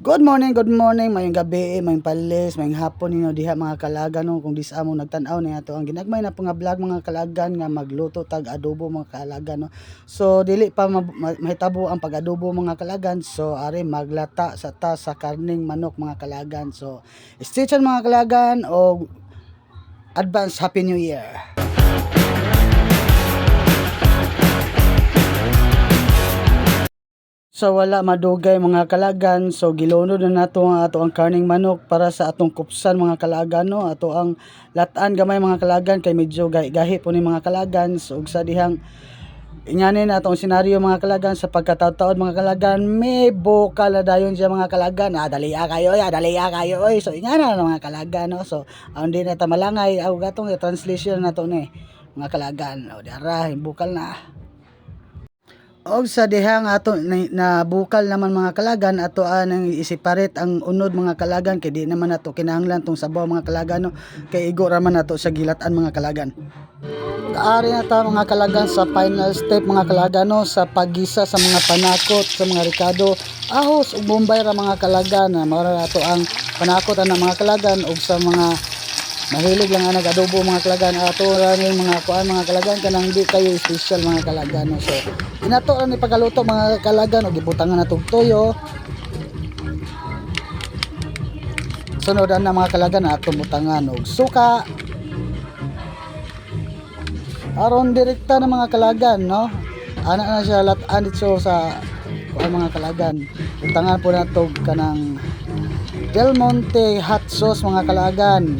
Good morning, mayong gabi, mayong palis, mayong hapon ninyo diha mga kalagan no, kung dis amo nagtan-aw na ato ang ginagmay na nga vlog mga kalagan nga magluto tag adobo mga kalagan no. So dili pa mahitabo ang pag-adobo mga kalagan. So ari maglata sa sa karning manok mga kalagan. So stay tuned mga kalagan o advance happy new year. So wala madugay mga kalagan, so gilunod na nato ang ato ang karning manok para sa atong kupsan mga kalagan no. Ato ang latan gamay mga kalagan kay medyo gahi po ni mga kalagan. So ug sa dihang inganin na atong senaryo mga kalagan sa pagkataon mga kalagan, may bokal na dayon siya mga kalagan. Daliya kayo oy. So ingana na mga kalagan no. So ang di na ta malangay ang gatong translation nato ni mga kalagan. O dara bukal na. Og sa dihang ato na bukal naman mga kalagan, ato nang isiparate ang unod mga kalagan kay di naman nato kinahanglan tong sabaw mga kalagan no, kay igo raman nato sa gilatan mga kalagan. Kaari na ta mga kalagan sa final step mga kalagan no, sa paggisa sa mga panakot sa mga ricado, ahos ug bombay ra mga kalagan na mao ra ato ang panakot ana mga kalagan. Og sa mga mahilig lang ang nag-adobo mga kalagan, ato ra ni mga kuan mga kalagan kanang di kayo special mga kalagan no. So inato ra ni pagaluto mga kalagan og gibutangan na tog toyo. Sunod na mga kalagan ato butangan og suka. Aron direkta na mga kalagan no. Ana na siya latan dito sa kuan mga kalagan. Butangan po na tog kanang Del Monte hot sauce mga kalagan.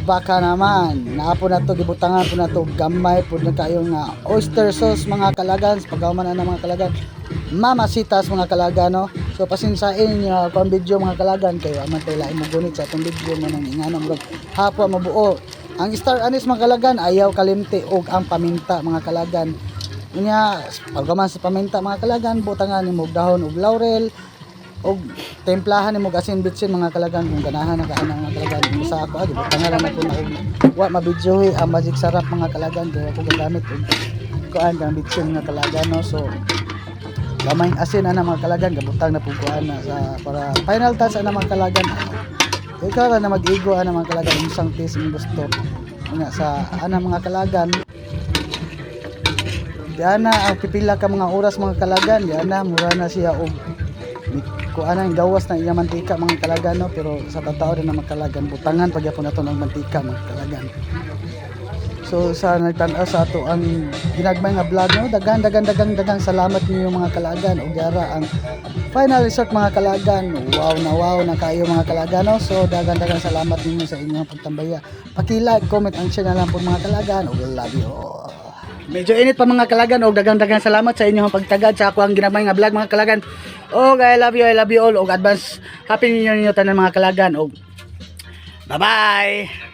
Baka naman naapo na to gibutangan po na to gamay po na kayong oyster sauce mga kalagan. Pagkaman na mga kalagan mamasitas mga kalagan no. So pasinsain nyo kung video mga kalagan kayo aman tayo lain mo gunit sa itong video mo nang inganam hapwa mabuo. Ang star anise mga kalagan ayaw kalimti og ang paminta mga kalagan. Nya pagkaman sa paminta mga kalagan butangan ni mo dahon og laurel og templahan ni mo asin bitsin mga kalagan kung ganahan na kaana mga kalagan sa ako gibutangan lang ako na wa mabidyohi ang magic sarap mga kalagan kaya ako gagamit og kuan ang bitsin mga kalagan no. So gamay asin ana mga kalagan gabutang na puguan na sa para final touch ana mga kalagan. Ikaw ra na mag-igo ana mga kalagan isang taste mo gusto nga sa ana mga kalagan. Diana ang pipila ka mga oras mga kalagan, diana mura na siya og kung anang gawas na iya mantika mga kalagan no. Pero sa totoo din na mga kalagan butangan pagyapon nato ng mantika mga kalagan. So sa nagtan-aw sa ato ang ginagmay nga vlog no, dagang salamat niyo mga kalagan. Og yara ang final resort mga kalagan, wow na kayo mga kalagan no. So dagang salamat ninyo sa inyong pagtambaya. Paki-like, comment and share na lang po mga kalagan. Og love you all. Medyo init pa mga kalagan og dagang salamat sa inyong pagtagad sa ako ang ginamay nga vlog mga kalagan. Og I love you all og advance happy new year tanan mga kalagan og bye bye.